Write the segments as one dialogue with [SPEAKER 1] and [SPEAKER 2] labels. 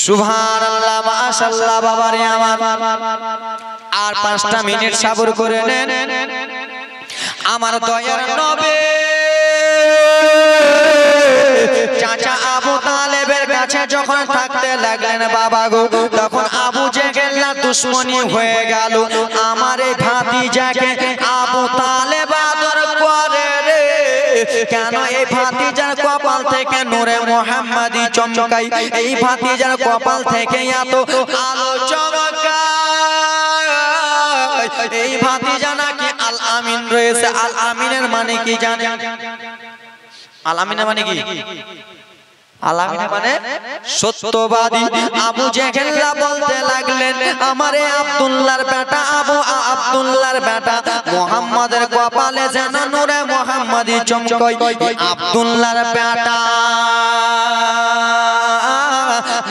[SPEAKER 1] সুবহানাল্লাহ মাশাআল্লাহ বাবারে আমার আর 5টা মিনিট সবর করে নেন আমার দয়ার নবী চাচা আবু তালেবের কাছে যখন থাকতে লাগলেন বাবা গো তখন আবু জেহেলের দুশমনি হয়ে গেল আমার এই ভাতিজাকে আবু তালেব আদর করে রে কেন এই ভাতিজার কপাল থেকে নূরে মুহাম্মাদি চমকাই এই ভাতিজার কপাল থেকে এত আলো চমকায় এই ভাতিজা নাকি আল আমিন রয়েছে আল আমিনের মানে কি জানেন আল আমিনের মানে কি আলামিনা মানে সত্যবাদী আবু জেহেল বলতে লাগলেন আমারে আব্দুল্লাহর বেটা আব্দুল্লাহর বেটা মুহাম্মাদের কপালে যেন নূরে মুহাম্মাদি চমকায় আব্দুল্লাহর বেটা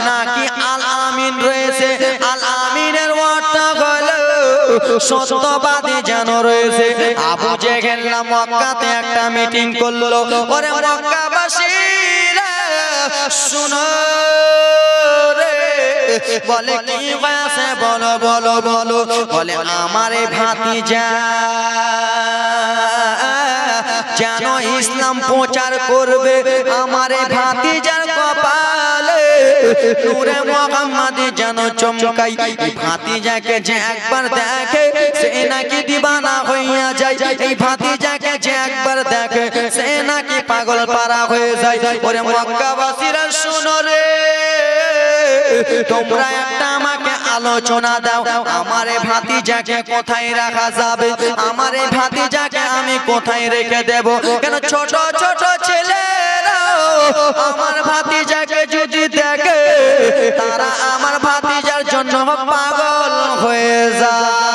[SPEAKER 1] নাকি আল আমিন রয়েছে আল আমিনের ওয়াটা হলো সত্যবাদী যেন রয়েছে আবু জেহেল মক্কাতে একটা মিটিং করলো ওরে মক্কাবাসীরা শুনো রে বলে কি হয়েছে বলো বলো বলো বলে আমার এই ভাতিজা যেন ইসলাম প্রচার করবে আমার এই ভাতিজার কপালে নূরে মুহাম্মাদি যেন চমকাই এই ভাতিজাকে যে একবার দেখে সে নাকি দিবানা হইয়া যায় এই ভাতিজাকে যে একবার দেখে সে নাকি পাগল পারা হয়ে যায় ওরে মক্কাবাসীরা শুনো রে তোমরা একটা আমাকে আলোচনা দাও আমার এই ভাতিজাকে কোথায় রাখা যাবে আমার এই ভাতিজাকে আমি কোথায় রেখে দেব কেন ছোট ছোট ছেলেরা আমার ভাতিজাকে যদি দেখে তারা আমার ভাতিজার জন্য পাগল হয়ে যায়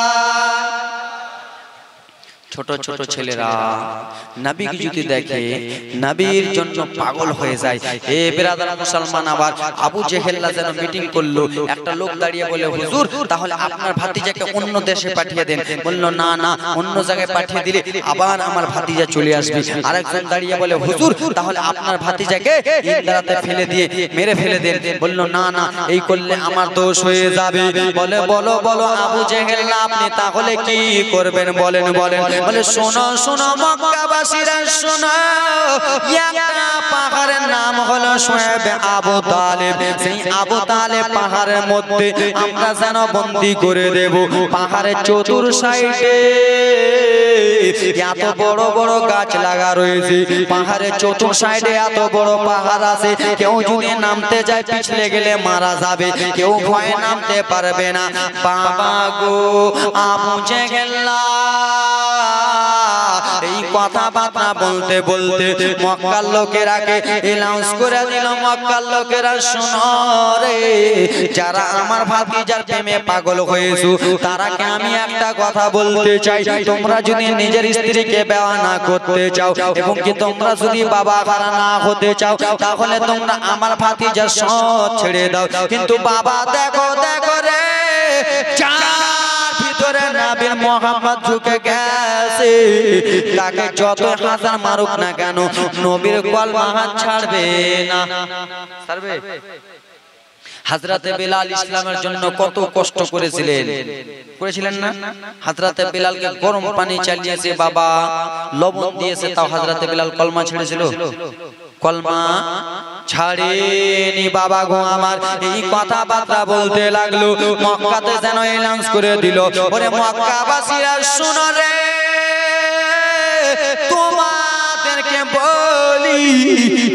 [SPEAKER 1] ছোট ছোট ছেলেরা নবীকে যদি দেখে নবীর জন্য পাগল হয়ে যায় এ ব্রাদার মুসলমান আবার আবু জেহেল যেন মিটিং করলো একটা লোক দাঁড়িয়ে বলে হুজুর তাহলে আপনার ভাতিজাকে অন্য দেশে পাঠিয়ে দেন বলল না না অন্য জায়গায় পাঠিয়ে দিলে আবার আমার ভাতিজা চলে আসবে আরেকজন দাঁড়িয়ে বলে হুজুর তাহলে আপনার ভাতিজাকে ইন্দ্রাতে ফেলে দিয়ে মেরে ফেলে দেন বলল না না এই করলে আমার দোষ হয়ে যাবে বলে বলো বলো আবু জেহেল আপনি তাহলে কি করবেন বলেন বলেন বলে শোনো শোনো মক্কাবাসীরা শোনো একটা পাহাড়ের নাম হলো শুয়াবে আবু তালেব সেই আবু তালেব পাহাড়ের মধ্যে আমরা যেন বন্দী করে দেব পাহাড়ের চতুর সাইডে এত বড় বড় গাছ লাগা রয়েছে পাহাড়ের চতুর সাইডে এত বড় পাহাড় আছে কেউ যদি নামতে যায় পিছলে গেলে মারা যাবে কেউ ভয়ে নামতে পারবে না বাবা গো আবু জেহেল এই কথাবার্তা বলতে বলতে মক্কার লোকেরাকে অ্যানাউন্স করে দিল মক্কার লোকেরা শোনো রে যারা আমার ভাতিজার প্রেমে পাগল হয়েছো তারাকে আমি একটা কথা বলতে চাই তোমরা যদি নিজের স্ত্রীকে বিয়ে না করতে চাও এবং কি তোমরা যদি বাবা হারা না হতে চাও তাহলে তোমরা আমার ভাতিজার সব ছেড়ে দাও কিন্তু বাবা দেখো দেখো রে নবীর মুহাম্মদ ঝুঁকে গেছে তাকে যত হাজার মারুক না কেন নবীর কলমা হাত ছাড়বে না ছাড়বে হযরতে বিলাল ইসলামের জন্য কত কষ্ট করেছিলেন না হযরতে বিলালকে গরম পানি চালিয়েছে বাবা লবণ দিয়েছে তাও হযরতে বিলাল কলমা ছেড়েছিল কলমা ছাড়েনি বাবা গো আমার এই কথাবার্তা বলতে লাগলো মক্কাতে যেন অ্যানাউন্স করে দিল ওরে মক্কাবাসীরা শুনো রে তোমাদেরকে বলি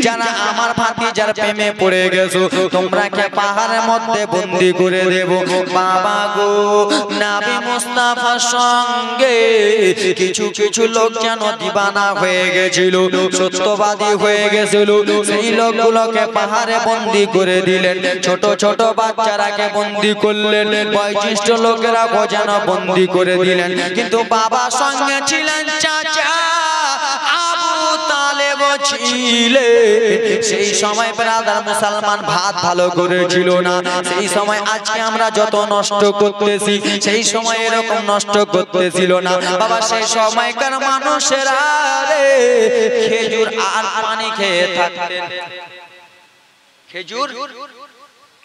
[SPEAKER 1] যারা আমার ভাতিজার প্রেমে পড়ে গেছো তোমরা কে পাহাড়ের মধ্যে বন্দী করে দেব বাবা গো নবী মুস্তাফার সঙ্গে কিছু কিছু লোক যেন দিবানা হয়ে গেছিল সত্যবাদী হয়ে গেছিল সেই লোকগুলোকে পাহাড়ে বন্দী করে দিলেন ছোট ছোট বাচ্চারাকে বন্দী করলেন বয়োজ্যেষ্ঠ লোকেরা যেন বন্দী করে দিলেন কিন্তু বাবার সঙ্গে ছিলেন চাচা ছিলে সেই সময় ব্রাদার মুসলমান ভাত ভালো করে ছিল না সেই সময় আজকে আমরা যত নষ্ট করতেছি সেই সময় এরকম নষ্ট করতেছিল না বাবা সেই সময়কার মানুষেরা রে খেজুর আর পানি খেয়ে থাকতেন খেজুর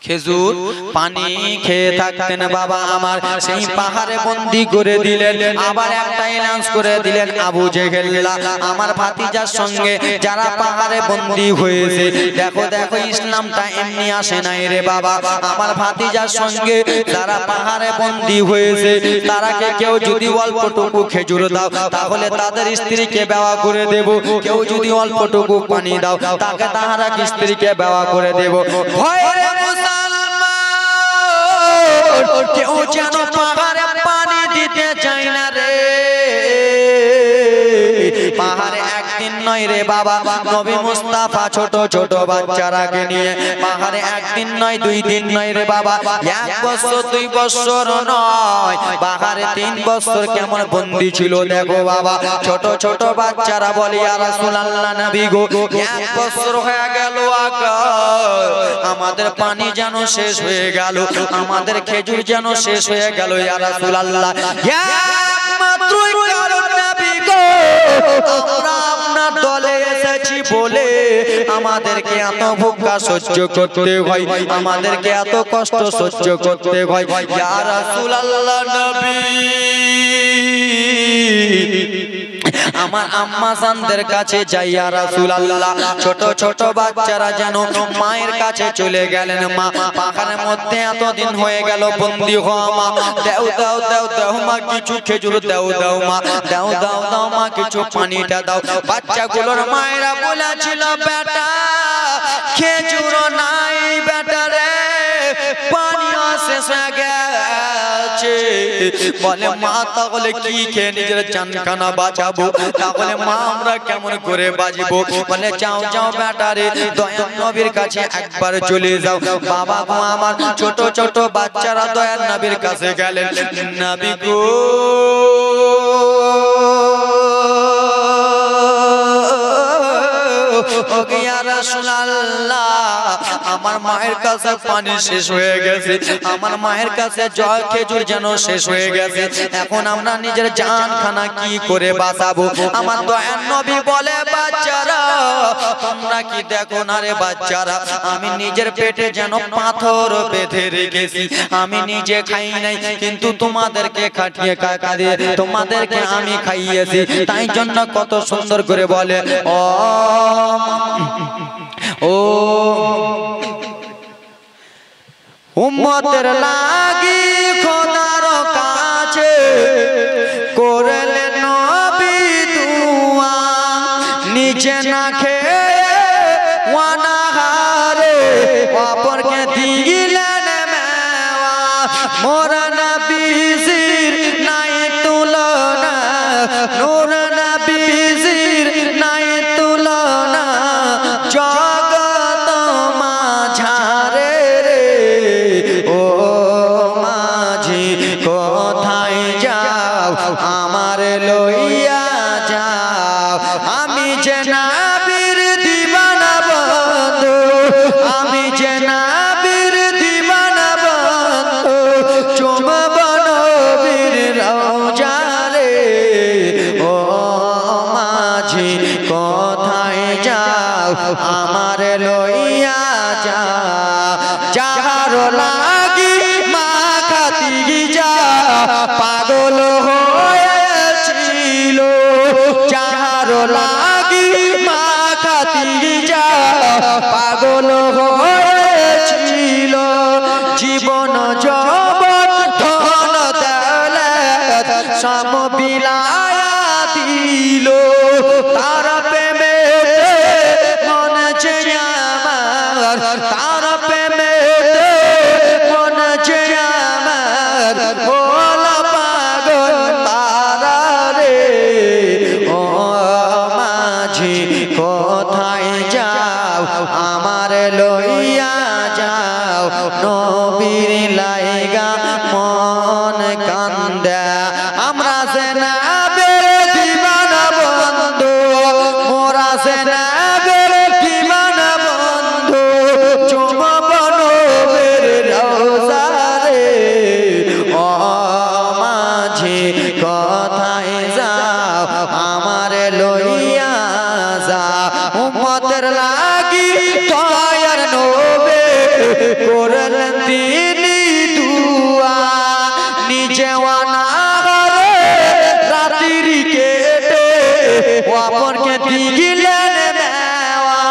[SPEAKER 1] খেজুর পানি খেয়ে থাকতেন বাবা আমার, সেই পাহাড়ে বন্দি করে দিলেন। আবার একটা অ্যানাউন্স করে দিলেন, আবু জেহেল্লা আমার ভাতিজার সঙ্গে যারা পাহাড়ে বন্দি হয়েছে, দেখো দেখো ইসলামটা এমনি আসে নাই রে বাবা, আমার ভাতিজার সঙ্গে যারা পাহাড়ে বন্দি হয়েছে তারাকে কেউ যদি অল্পটুকু খেজুর দাও তাহলে তাদের স্ত্রীকে বিবাহ করে দেব, কেউ যদি অল্পটুকু পানি দাও তাকে তাহারা স্ত্রীকে বিবাহ করে দেব। ভয়ে কেউ যেন পাহাড়ে পানি দিতে চায় না রে। পাহাড়ে একদিন নয় রে বাবা, নবী মুস্তাফা ছোট ছোট বাচ্চারাকে নিয়ে পাহাড়ে একদিন নয় 2 দিন নয় রে বাবা, 1 বছর 2 বছর নয়, পাহাড়ে 3 বছর কেমন বন্দি ছিল দেখো বাবা। ছোট ছোট বাচ্চারা বলে ইয়া রাসূলুল্লাহ নবী গো 1 বছর হয়ে গেল আগা, আমাদের পানি যেন শেষ হয়ে গেল, আমাদের খেজুর যেন শেষ হয়ে গেল ইয়া রাসূলুল্লাহ। একমাত্রই কারণ নবী গো আমরা আপনার দলে এসেছি বলে আমাদেরকে এত ভুক্কা সহ্য করতে হয়, আমাদেরকে এত কষ্ট সহ্য করতে হয় ইয়া রাসূলুল্লাহ নবী। আমার আম্মা জানদের কাছে যাই ইয়া রাসূলুল্লাহ, ছোট ছোট বাচ্চারা যেন মায়ের কাছে চলে গেলেন, মা পাহাড়ের মধ্যে এতদিন হয়ে গেল বন্দি হওয়া, মা দাও দাও দাও দাও মা কিছু খেজুর দাও দাও মা, দাও দাও দাও মা কিছু পানিটা দাও। বাচ্চাগুলোর মায়েরা বলেছিল বেটা খেজুর নাই বেটা রে, পানি শেষ হয়ে গেছে। বলে মা তাহলে কি খেয়ে নিজের জানখানা বাঁচাবো, তাহলে মা আমরা কেমন করে বাঁচবো? বলে যাও যাও বেটা রে দয়ার নবীর কাছে একবার চলে যাও। বাবা গো আমার ছোট ছোট বাচ্চারা দয়ার নবীর কাছে গেলেন, নবী গো ইয়া রাসূলুল্লাহ আমার মায়ের কাছে পানি শেষ হয়ে গেছে, আমার মায়ের কাছে জল খেজুর যেন শেষ হয়ে গেছে, এখন আমরা নিজের জানখানা কি করে বাঁচাবো? আমার দয়ার নবী বলে বাচ্চারা তোমরা কি দেখো না রে বাচ্চারা, আমি নিজের পেটে যেন পাথর বেঁধে রেখেছি, আমি নিজে খাই নাই কিন্তু তোমাদেরকে খাটিয়ে কাকা দিয়ে তোমাদেরকে আমি খাইয়েছি, তাই জন্য কত সুন্দর করে বলে ও ও উম্মতের লাগি খোদার কাছে করলেন নবী দুয়া, নিচে না খেয়ে ওয়ানাহারে অপরকে দিলেন মেওয়া, মোর নবীজির নাই তুলনা, নূর নবীজির নাই তুলনা, জগত মাঝারে রে ও মাঝি কোথায় যাও আমার লইয়া যাও, আমি যে নবীর দিওয়ানা বন্ধু, আমি যে নবীর দিওয়ানা বন্ধু, চুমব নবীর রওজা রে ও মাঝি কোথায় যাও আমার লইয়া যাও, যাহার লাগি মা খাতি যা পাগল হয়েছিল, যাহার লাগি মা খাতি যা পাগল হয়েছিল, জীবন যৌবন ধন দৌলত সব বিলায়া দিল, তার প্রেমে মন যে আমার, তার প্রেমে মন যে আমার হল পাগল তারা রে ও মাঝি কোথায় যাও আমার লইয়া যাও, নবীর লাইগা মন কান্দে, আমরা সে নবীর দিওয়ানা বন্ধু, মোরা সে নবীর দিওয়ানা বন্ধু, চুমব নবীর রওজা রে ও মাঝি কোথায় যাও আমার লইয়া যাও, উম্মতের লাগি দয়ার নবী করলেন তিনি দুয়া নিজে অনাহারে রাত্রি কেটে অপরকে দিলেন মেওয়া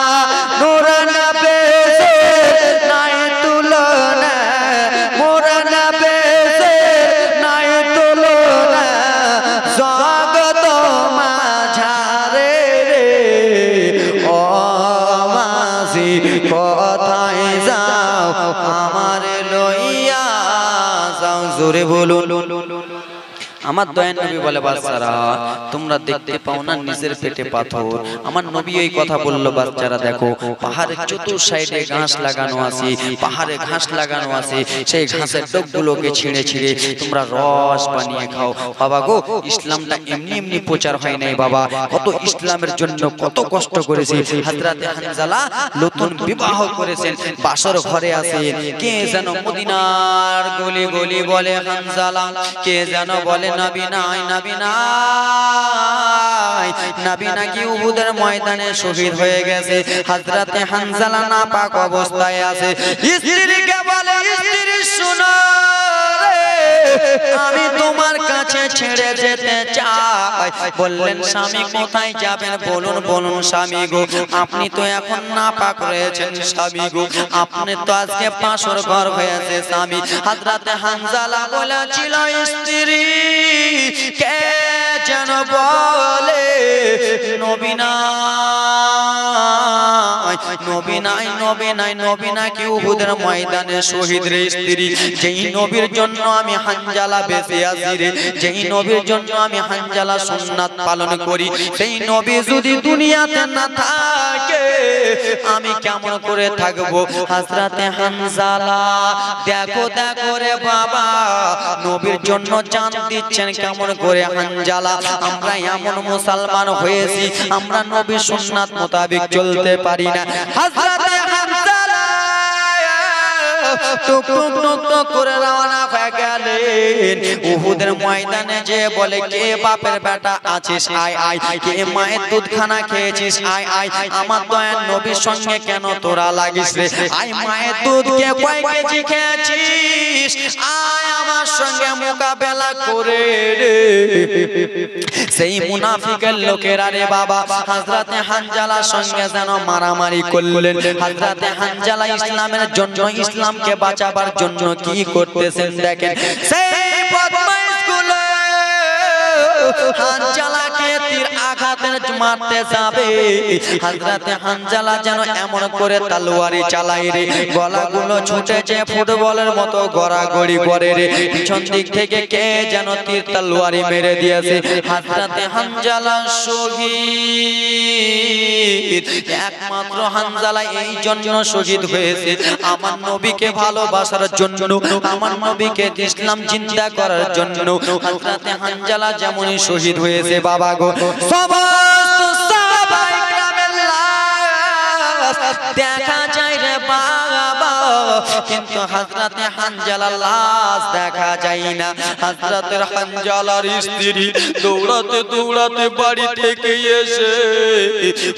[SPEAKER 1] নূর নবে নাই তুলনা মোর নবে নাই তুলনা জগত মাঝারে ও মাঝি কোথায় যাও আমার লইয়া যাও জোরে বলুন আমার দয়ান নবী বলে বাচ্চারা তোমরা দেখতে পাও না নিজের পেটে পাথর আমার নবী এই কথা বললো বাচ্চারা দেখো পাহাড়ের চতুর সাইডে ঘাস লাগানো আছে পাহাড়ে ঘাস লাগানো আছে সেই ঘাসের ডগগুলোকে ছিঁড়ে ছিঁড়ে তোমরা রস বানিয়ে খাও বাবা গো ইসলামটা এমনি এমনি প্রচার হয় নাই বাবা কত ইসলামের জন্য কত কষ্ট করেছে হযরতে হানজালা নতুন বিবাহ করেছেন বাসর ঘরে আছেন কে যেন মদিনার গলি গলি বলে হানজালা কে যেন বলে নবী নাই নবী নাই নবী নাকি উহুদের ময়দানে শহীদ হয়ে গেছে হযরতে হানজালা নাপাক অবস্থায় আছে স্ত্রীকে বলে স্ত্রী শুনো আমি তোমার কাছে ছেড়ে যেতে চাই বললেন স্বামী কোথায় যাবেন বলুন বলুন স্বামী গো আপনি তো এখন নাপাক রয়েছেন স্বামী গো আপনি তো আজকে পাঁচর ঘর হয়েছে স্বামী হযরতে হানজালা বলেছিল স্ত্রী কে যেন বলে নবী নাই নবী নাই নবী নাই নবী নাকি উহুদের ময়দানে শহীদ রে স্ত্রী যেই নবীর জন্য আমি হানজালা বেঁচে আছি রে যেই নবীর জন্য আমি হানজালা সুন্নাত পালন করি সেই নবী যদি দুনিয়াতে না থাকে আমি কেমন করে থাকবো হযরতে হানজালা দেখো দেখো রে বাবা নবীর জন্য জান দিচ্ছেন কেমন করে হানজালা আমরা এমন মুসলমান হয়েছি আমরা নবীর সুন্নাত মোতাবেক চলতে পারি না হযরতে হানজালা টুক টুক টুক টুক করে রওনা হয়ে গেলেন উহুদের ময়দানে যে বলে কে বাপের বেটা আছিস আয় আয় কে মায়ের দুধখানা খেয়েছিস আয় আয় আমার দয়ার নবীর সঙ্গে কেন তোরা লাগিস রে আয় মায়ের দুধ কে কয় কেজি খেয়েছিস আয় আমার সঙ্গে মোকাবেলা করে রে সেই মুনাফিকের লোকেরা রে বাবা হযরতে হানজালার সঙ্গে যেন মারামারি করলেন হযরতে হানজালা ইসলামের জন্য ইসলামকে বাঁচাবার জন্য কি করতেছেন দেখেন সেই বদমাইশগুলো হানজালাকে তীর আঘাতে মারতে যাবে হযরতে হানজালা যেন এমন করে তলোয়ারি চালায় রে গলাগুলো ছুটে যে ফুটবলের মতো গড়াগড়ি করে রে পিছন দিক থেকে কে যেন তীর তলোয়ারি মেরে দিয়েছে হযরতে হানজালা শহীদ একমাত্র হানজালা এই জন্য শহীদ হয়েছে আমার নবীকে ভালোবাসার জন্য আমার নবীকে ইসলাম জিন্দা করার জন্য হযরতে হানজালা যেমনই শহীদ হয়েছে বাবা গো সমস্ত সাহাবায়ে কেরামের লাশ দেখা যায় রে বাবা কিন্তু হযরতে হানজালার লাশ দেখা যায় না হযরতে হানজালার স্ত্রী দৌড়াতে দৌড়াতে বাড়ি থেকে এসে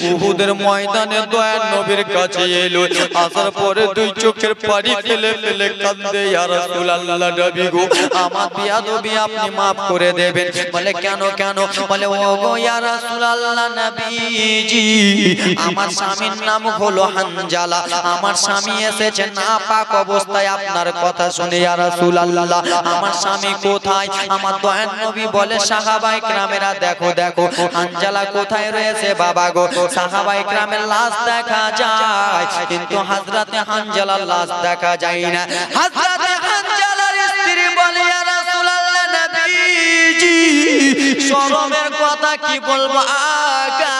[SPEAKER 1] উহুদের ময়দানে দয়ার নবীর কাছে এলো আসার পরে দুই চোখের পানি ফেলে ফেলে কাঁদে ইয়া রাসূলুল্লাহ নবী গো আমার বিয়াদবি আপনি maaf করে দেবেন বলে কেন কেন বলে ও গো ইয়া রাসূলুল্লাহ নবীজি আমার স্বামীর নাম হলো হানজালা আমার স্বামী এসেছে নাপাক অবস্থায় আপনার কথা শুনে ইয়া রাসূলুল্লাহ আমার স্বামী কোথায় আমার দয়ার নবী বলে সাহাবায়ে কেরামেরা দেখো দেখো হানজালা কোথায় রয়েছে বাবা গো সাহাবায়ে কেরামের লাশ দেখা যায় কিন্তু হযরতে হানজালার লাশ দেখা যায় না হযরতে হানজালার স্ত্রী বলে ইয়া রাসূলুল্লাহ নবীজি শরমের কথা কি বলবো আগা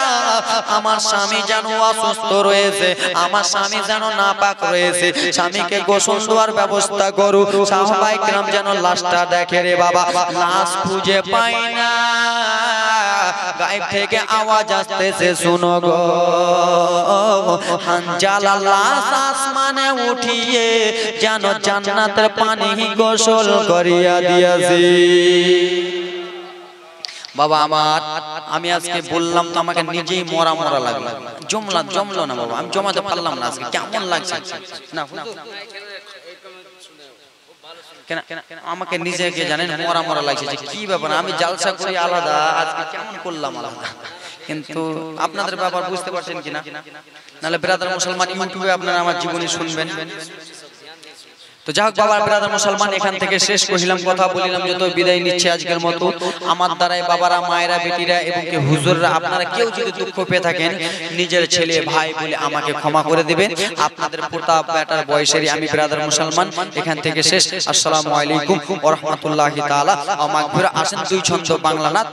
[SPEAKER 1] আমার স্বামী যেন অসুস্থ রয়েছে আমার স্বামী যেন নাপাক রয়েছে স্বামীকে গোসল দেওয়ার ব্যবস্থা করো সাহাবায়ে কেরাম যেন লাশটা দেখে রে বাবা লাশ খুঁজে পায় না গায়েব থেকে আওয়াজ আসতেছে শুনো গো হানজালা লাশ আসমানে উঠিয়ে যেন জান্নাতের পানি গোসল করিয়া দিয়েছে বাবা আমার, আমি আজকে বললাম তো আমাকে নিজেই মরা মরা লাগলো, জমলো না বাবা, আমি জমাতে পারলাম না আজকে, কেমন লাগছে না আমাকে নিজেকে জানেন মরা মরা লাগছে যে কি ব্যাপার, আমি জালসা করি আলাদা, আজকে কেমন করলাম আলাদা। কিন্তু আপনাদের ব্যাপার বুঝতে পারছেন কিনা, নাহলে ব্রাদার মুসলমান ইউটিউবে আপনারা আমার জীবনী শুনবেন। তো যাই হোক বাবা ব্রাদার মুসলমান, এখান থেকে শেষ করিলাম, কথা বলিলাম, যত বিদায় নিচ্ছে আজকের মতো। আমার দ্বারাই বাবারা, মায়েরা, বেটিরা এবং কি হুজুররা, আপনারা কেউ যদি দুঃখ পেয়ে থাকেন নিজের ছেলে ভাই বলে আমাকে ক্ষমা করে দিবেন। আপনাদের প্রতাপ বেটার বয়সেরই আমি ব্রাদার মুসলমান, এখান থেকে শেষ। আসসালামু আলাইকুম ওয়া রাহমাতুল্লাহি তাআলা ওয়া মাগফিরাহ। আসেন দুই ছন্দ বাংলা নাথ।